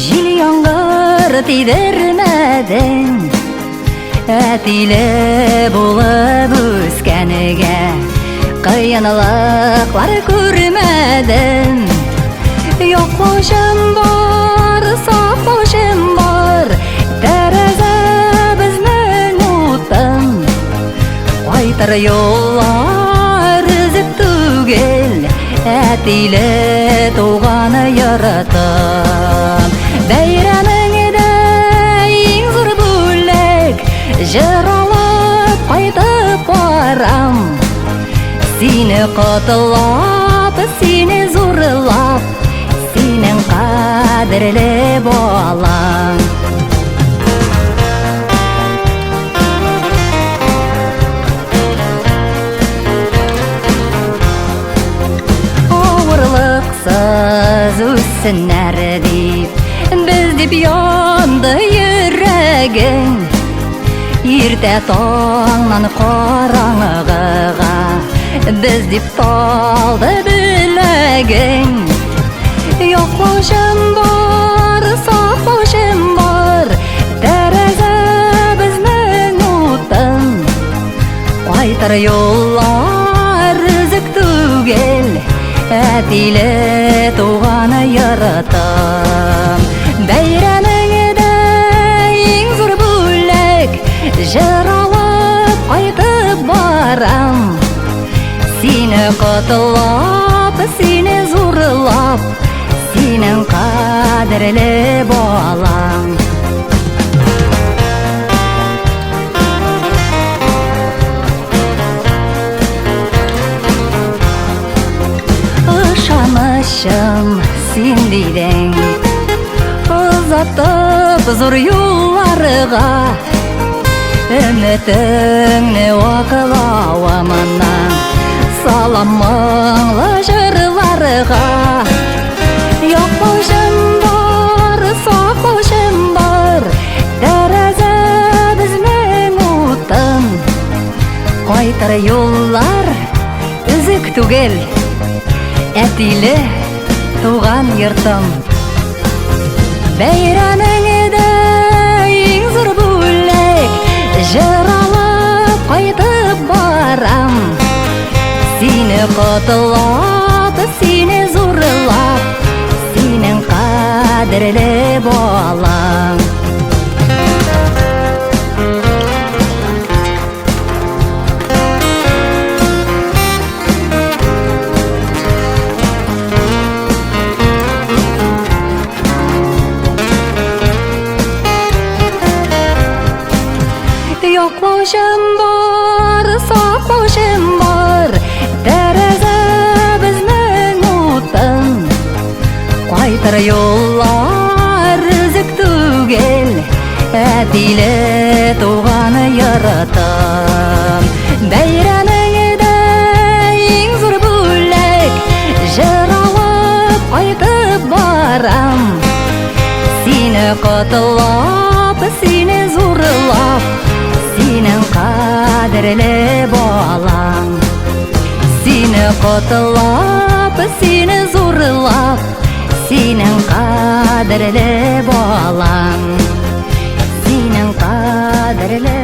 Жил яңгыр тидермәдең, әтиле булып үскәнегә, кыенлыклар күрмәдем. Яклаучым бар, саклаучым бар, тәрәзә безнең утын. Кайтыр юллар өзек түгел, әтиле туганы яратам. Бәйрәмеңдә иң зур бүләк, җыр алып кайтып барам. Сине котлап, сине зурлап, синең кадерле балаң. Авырлыксыз үссеннәр дип, без дип янды йөрәгең. Иртә таңнан караңгыга, без дип талды беләгең. Яклаучым бар, саклаучым бар, тәрәзә безнең утын. Кайтыр юллар өзек түгел, әтиле туганы яратам. Бәйрәмеңдә иң зур бүләк, җыр алып кайтып барам. Сине котлап, сине зурлап, синең кадерле балаң. Ышанычым син дидең, озатып зур юлларга, өметеңне вакылавымнан салам моңлы җырларга. Яклаучым бар, саклаучым бар, тәрәзә безнең утын. Кайтыр юллар өзек түгел, әтиле туган йортым. Бәйрәмеңдә иң зур бүләк, җыр алып кайтып барам. Сине котлап, сине зурлап, синең кадерле балаң. Яклаучым бар, саклаучым бар, тәрәзә безнең утын. Кайтыр юллар өзек түгел, әтиле туганы яратам. Бәйрәмеңдә иң зур бүләк, җыр алып кайтып барам. Сине котлап, сине зурлап, синең кадерле балаң. Сине котлап, сине зурлап, синең кадерле балаң. Синең кадерле